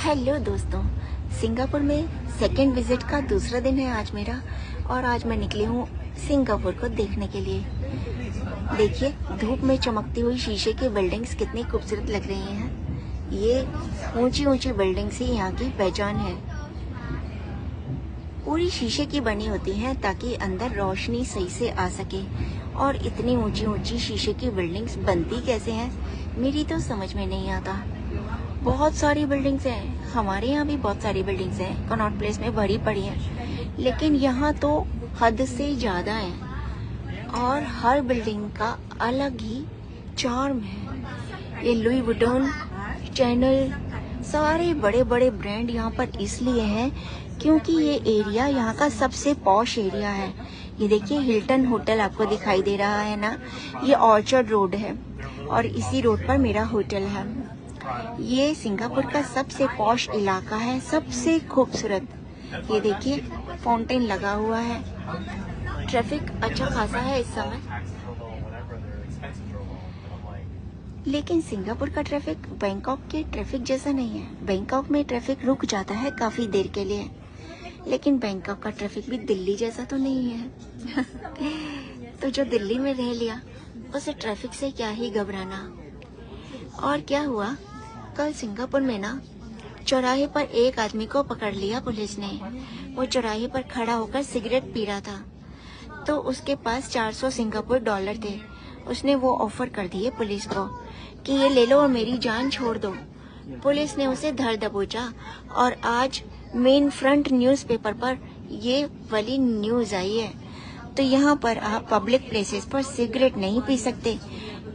Hello दोस्तों, Singapore में second visit का दूसरा दिन है आज मेरा। और आज मैं निकली हूँ सिंगापुर को देखने के लिए। देखिए, धूप में चमकती हुई शीशे की बिल्डिंग्स कितनी खूबसूरत लग रही हैं। ये ऊंची ऊंची बिल्डिंग्स ही यहाँ की पहचान है। पूरी शीशे की बनी होती हैं ताकि अंदर रोशनी सही से आ सके। और इतनी ऊंची ऊंची शीशे की बिल्डिंग्स बनती कैसे हैं, मेरी तो समझ में नहीं आता। बहुत सारी बिल्डिंग्स हैं, हमारे यहाँ भी बहुत सारी बिल्डिंग्स हैं, कनॉट प्लेस में भरी पड़ी हैं, लेकिन यहाँ तो हद से ज़्यादा है। और हर बिल्डिंग का अलग ही चार्म है। ये लुई वुइटन, चैनल, सारे बड़े बड़े ब्रांड यहाँ पर इसलिए हैं क्योंकि ये एरिया यहाँ का सबसे पॉश एरिया है। ये देखिए, हिल्टन होटल आपको दिखाई दे रहा है ना, ये ऑर्चर्ड रोड है और इसी रोड पर मेरा होटल है। ये सिंगापुर का सबसे पॉश इलाका है, सबसे खूबसूरत। ये देखिए, फाउंटेन लगा हुआ है। ट्रैफिक अच्छा खासा है इस समय, लेकिन सिंगापुर का ट्रैफिक बैंकॉक के ट्रैफिक जैसा नहीं है। बैंकॉक में ट्रैफिक रुक जाता है काफी देर के लिए, लेकिन बैंकॉक का ट्रैफिक भी दिल्ली जैसा तो नहीं है। तो जो दिल्ली में रह लिया उसे ट्रैफिक से क्या ही घबराना। और क्या हुआ, कल सिंगापुर में ना चौराहे पर एक आदमी को पकड़ लिया पुलिस ने। वो चौराहे पर खड़ा होकर सिगरेट पी रहा था, तो उसके पास 400 सिंगापुर डॉलर थे। उसने वो ऑफर कर दिए पुलिस को कि ये ले लो और मेरी जान छोड़ दो। पुलिस ने उसे धर दबोचा और आज मेन फ्रंट न्यूज़पेपर पर ये वाली न्यूज़ आई है। तो यहाँ पर आप पब्लिक प्लेसेस पर सिगरेट नहीं पी सकते,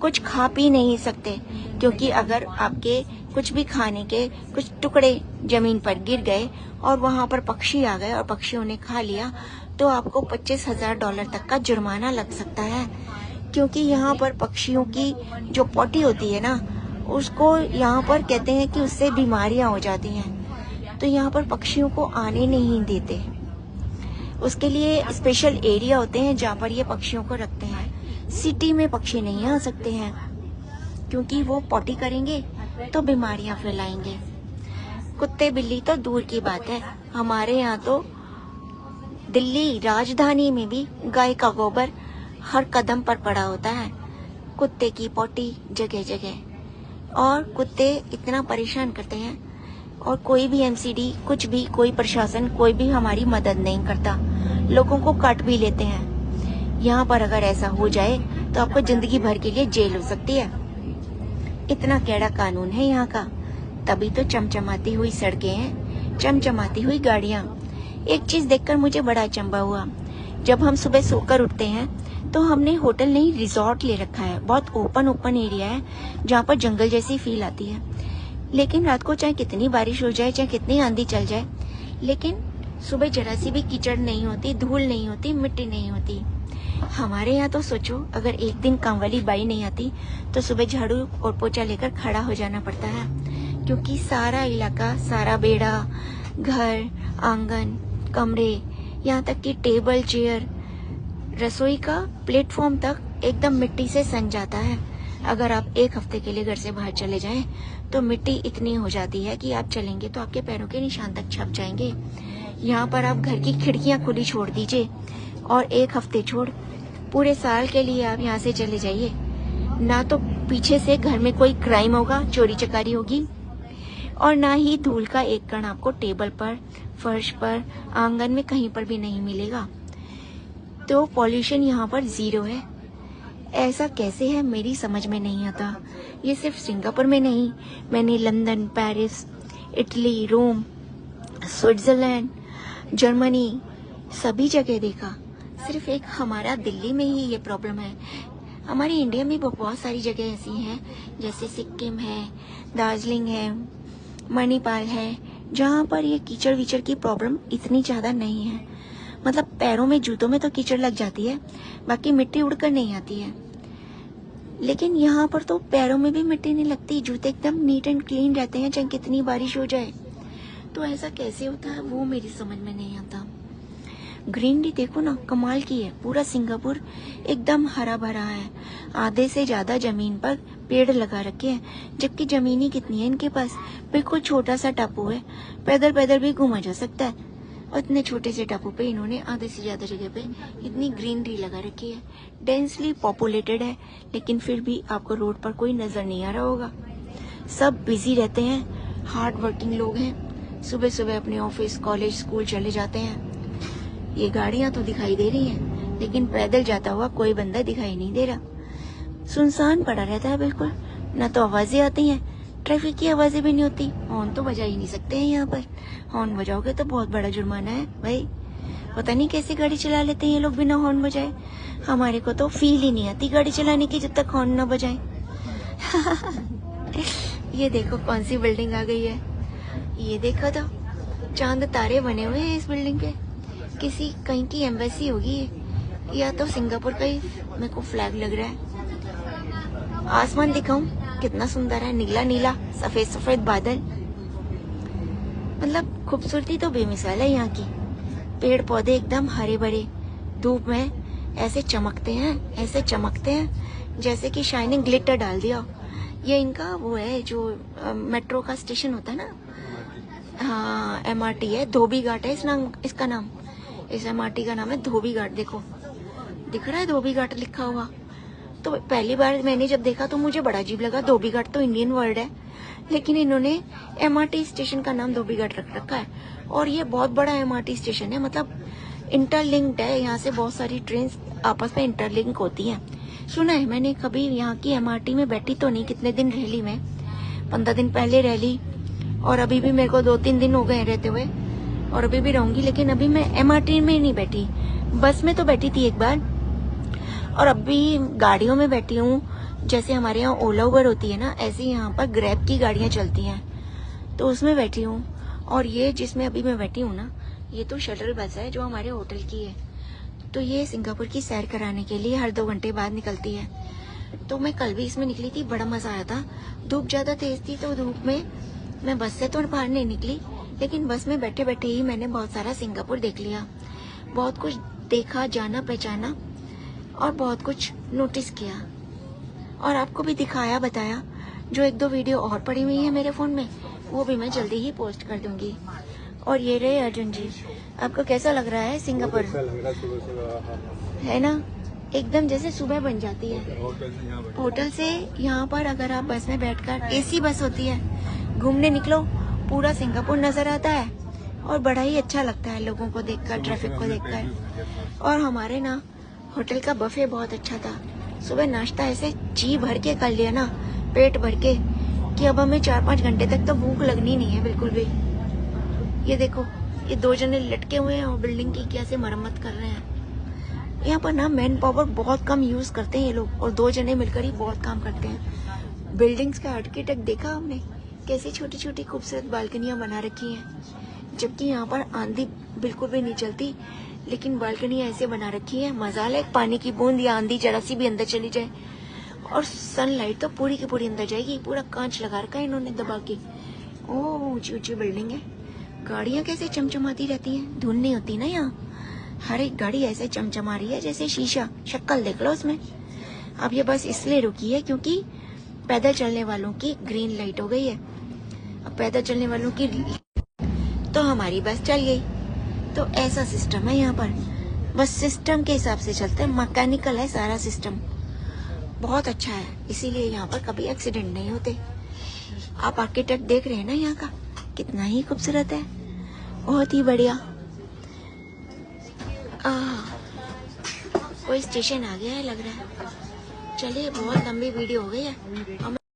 कुछ खा पी नहीं सकते, क्योंकि अगर आपके कुछ भी खाने के कुछ टुकड़े जमीन पर गिर गए और वहाँ पर पक्षी आ गए और पक्षियों ने खा लिया, तो आपको 25,000 डॉलर तक का जुर्माना लग सकता है। क्योंकि यहाँ पर पक्षियों की जो पोटी होती है ना, उसको यहाँ पर कहते हैं कि उससे बीमारियाँ हो जाती हैं, तो यहाँ पर पक्षियों को आने नहीं देते। उसके लिए स्पेशल एरिया होते हैं जहाँ पर ये पक्षियों को रखते हैं। सिटी में पक्षी नहीं आ सकते हैं क्योंकि वो पोटी करेंगे तो बीमारियां फैलाएंगे। कुत्ते बिल्ली तो दूर की बात है, हमारे यहाँ तो दिल्ली राजधानी में भी गाय का गोबर हर कदम पर पड़ा होता है, कुत्ते की पोटी जगह जगह। और कुत्ते इतना परेशान करते हैं और कोई भी एमसीडी, कुछ भी, कोई प्रशासन, कोई भी हमारी मदद नहीं करता, लोगों को काट भी लेते हैं। यहाँ पर अगर ऐसा हो जाए तो आपको जिंदगी भर के लिए जेल हो सकती है। इतना कैड़ा कानून है यहाँ का, तभी तो चमचमाती हुई सड़कें हैं, चमचमाती हुई गाड़ियाँ। एक चीज देखकर मुझे बड़ा अचंभा हुआ। जब हम सुबह सोकर उठते हैं तो हमने होटल नहीं, रिजॉर्ट ले रखा है। बहुत ओपन एरिया है जहाँ पर जंगल जैसी फील आती है। लेकिन रात को चाहे कितनी बारिश हो जाए, चाहे कितनी आंधी चल जाए, लेकिन सुबह जरा सी भी कीचड़ नहीं होती, धूल नहीं होती, मिट्टी नहीं होती। हमारे यहाँ तो सोचो, अगर एक दिन काम वाली बाई नहीं आती तो सुबह झाड़ू और पोछा लेकर खड़ा हो जाना पड़ता है, क्योंकि सारा इलाका, सारा बेड़ा, घर, आंगन, कमरे, यहाँ तक कि टेबल, चेयर, रसोई का प्लेटफॉर्म तक एकदम मिट्टी से सन जाता है। अगर आप एक हफ्ते के लिए घर से बाहर चले जाएं तो मिट्टी इतनी हो जाती है कि आप चलेंगे तो आपके पैरों के निशान तक छप जाएंगे। यहाँ पर आप घर की खिड़कियां खुली छोड़ दीजिए और एक हफ्ते छोड़ पूरे साल के लिए आप यहाँ से चले जाइए, ना तो पीछे से घर में कोई क्राइम होगा, चोरी चकारी होगी, और ना ही धूल का एक कण आपको टेबल पर, फर्श पर, आंगन में कहीं पर भी नहीं मिलेगा। तो पॉल्यूशन यहाँ पर जीरो है। ऐसा कैसे है, मेरी समझ में नहीं आता। ये सिर्फ सिंगापुर में नहीं, मैंने लंदन, पेरिस, इटली, रोम, स्विट्जरलैंड, जर्मनी, सभी जगह देखा। सिर्फ एक हमारा दिल्ली में ही ये प्रॉब्लम है। हमारे इंडिया में बहुत सारी जगह ऐसी हैं, जैसे सिक्किम है, दार्जिलिंग है, मणिपाल है, जहाँ पर ये कीचड़ विचड़ की प्रॉब्लम इतनी ज़्यादा नहीं है। मतलब पैरों में, जूतों में तो कीचड़ लग जाती है, बाकी मिट्टी उड़कर नहीं आती है। लेकिन यहाँ पर तो पैरों में भी मिट्टी नहीं लगती, जूते एकदम नीट एंड क्लीन रहते हैं, चाहे कितनी बारिश हो जाए। तो ऐसा कैसे होता है, वो मेरी समझ में नहीं आता। ग्रीनरी देखो ना, कमाल की है। पूरा सिंगापुर एकदम हरा भरा है। आधे से ज्यादा जमीन पर पेड़ लगा रखे हैं, जबकि जमीन ही कितनी है इनके पास। बिल्कुल छोटा सा टापू है, पैदल पैदल भी घूमा जा सकता है। और इतने छोटे से टापू पे इन्होंने आधे से ज्यादा जगह पे इतनी ग्रीनरी लगा रखी है। डेंसली पॉपुलेटेड है, लेकिन फिर भी आपको रोड पर कोई नजर नहीं आ रहा होगा। सब बिजी रहते हैं, हार्ड वर्किंग लोग हैं, सुबह सुबह अपने ऑफिस, कॉलेज, स्कूल चले जाते हैं। ये गाड़ियां तो दिखाई दे रही हैं, लेकिन पैदल जाता हुआ कोई बंदा दिखाई नहीं दे रहा। सुनसान पड़ा रहता है बिल्कुल, ना तो आवाजें आती हैं, ट्रैफिक की आवाजें भी नहीं होती। हॉर्न तो बजा ही नहीं सकते हैं यहाँ पर, हॉर्न बजाओगे तो बहुत बड़ा जुर्माना है भाई। पता नहीं कैसे गाड़ी चला लेते हैं ये लोग बिना हॉर्न बजाए। हमारे को तो फील ही नहीं आती गाड़ी चलाने की जब तक हॉर्न ना बजाए। ये देखो कौन सी बिल्डिंग आ गई है, ये देखो तो चांद तारे बने हुए हैं इस बिल्डिंग पे। किसी कहीं की एम्बेसी होगी ये, या तो सिंगापुर का ही मेरे को फ्लैग लग रहा है। आसमान दिखाऊं कितना सुंदर है, नीला नीला, सफेद सफेद बादल। मतलब खूबसूरती तो बेमिसाल है यहाँ की। पेड़ पौधे एकदम हरे भरे, धूप में ऐसे चमकते हैं, ऐसे चमकते हैं जैसे कि शाइनिंग ग्लिटर डाल दिया। ये इनका वो है जो मेट्रो का स्टेशन होता है ना, हाँ MRT है, धोबी घाट है इसका नाम। इस MRT का नाम है धोबी घाट। देखो दिख रहा है धोबी घाट लिखा हुआ। तो पहली बार मैंने जब देखा तो मुझे बड़ा अजीब लगा, धोबी घाट तो इंडियन वर्ड है, लेकिन इन्होंने MRT स्टेशन का नाम धोबी घाट रख रखा है। और ये बहुत बड़ा MRT स्टेशन है, मतलब इंटरलिंक्ड है। यहाँ से बहुत सारी ट्रेन आपस में इंटरलिंक होती हैं। सुना है मैंने, कभी यहाँ की MRT में बैठी तो नहीं, कितने दिन रह ली मैं, 15 दिन पहले रह ली, और अभी भी मेरे को 2-3 दिन हो गए रहते हुए, और अभी भी रहूंगी। लेकिन अभी मैं MRT में नहीं बैठी, बस में तो बैठी थी एक बार, और अभी गाड़ियों में बैठी हूँ। जैसे हमारे यहाँ ओला उबर होती है ना, ऐसे यहाँ पर ग्रैब की गाड़ियाँ चलती हैं, तो उसमें बैठी हूँ। और ये जिसमें अभी मैं बैठी हूँ ना, ये तो शटल बस है जो हमारे होटल की है। तो ये सिंगापुर की सैर कराने के लिए हर 2 घंटे बाद निकलती है। तो मैं कल भी इसमें निकली थी, बड़ा मजा आया था। धूप ज्यादा तेज थी, तो धूप में मैं बस से तो बाहर नहीं निकली, लेकिन बस में बैठे बैठे ही मैंने बहुत सारा सिंगापुर देख लिया, बहुत कुछ देखा, जाना पहचाना, और बहुत कुछ नोटिस किया, और आपको भी दिखाया, बताया। जो 1-2 वीडियो और पड़ी हुई है मेरे फोन में, वो भी मैं जल्दी ही पोस्ट कर दूंगी। और ये रहे अर्जुन जी, आपको कैसा लग रहा है सिंगापुर? है ना, एकदम जैसे सुबह बन जाती है। होटल से यहाँ पर अगर आप बस में बैठकर, AC बस होती है, घूमने निकलो, पूरा सिंगापुर नजर आता है, और बड़ा ही अच्छा लगता है लोगों को देखकर, ट्रैफिक को देखकर। और हमारे ना होटल का बफे बहुत अच्छा था। सुबह नाश्ता ऐसे जी भर के कर लिया ना, पेट भर के, कि अब हमें 4-5 घंटे तक तो भूख लगनी नहीं है बिल्कुल भी। ये देखो, ये 2 जने लटके हुए हैं और बिल्डिंग की कैसे मरम्मत कर रहे हैं। यहाँ पर ना मैन पावर बहुत कम यूज करते हैं ये लोग, और 2 जने मिलकर ही बहुत काम करते हैं। बिल्डिंग्स का आर्किटेक्ट देखा हमने, कैसी छोटी छोटी खूबसूरत बालकनियां बना रखी हैं, जबकि यहाँ पर आंधी बिल्कुल भी नहीं चलती, लेकिन बालकनियां ऐसे बना रखी है, मजाल है। पानी की बूंद या आंधी जरा सी भी अंदर चली जाए, और सनलाइट तो पूरी की पूरी अंदर जाएगी। पूरा कांच लगा रखा है इन्होंने दबा के। ओह ऊंची ऊंची बिल्डिंग है, गाड़ियां कैसे चमचमाती रहती हैं, धुंध नहीं होती ना यहाँ। हर एक गाड़ी ऐसे चमचमा रही है जैसे शीशा, शक्ल देख लो उसमें। अब ये बस इसलिए रुकी है क्योंकि पैदल चलने वालों की ग्रीन लाइट हो गई है। अब पैदल चलने वालों की, तो हमारी बस चल गई। तो ऐसा सिस्टम है यहाँ पर, बस सिस्टम के हिसाब से चलते हैं, मैकेनिकल है सारा सिस्टम, बहुत अच्छा है। इसीलिए यहाँ पर कभी एक्सीडेंट नहीं होते। आप आर्किटेक्ट देख रहे हैं ना यहाँ का, कितना ही खूबसूरत है, बहुत ही बढ़िया। कोई स्टेशन आ गया है लग रहा है। चलिए, बहुत लंबी वीडियो हो गई है।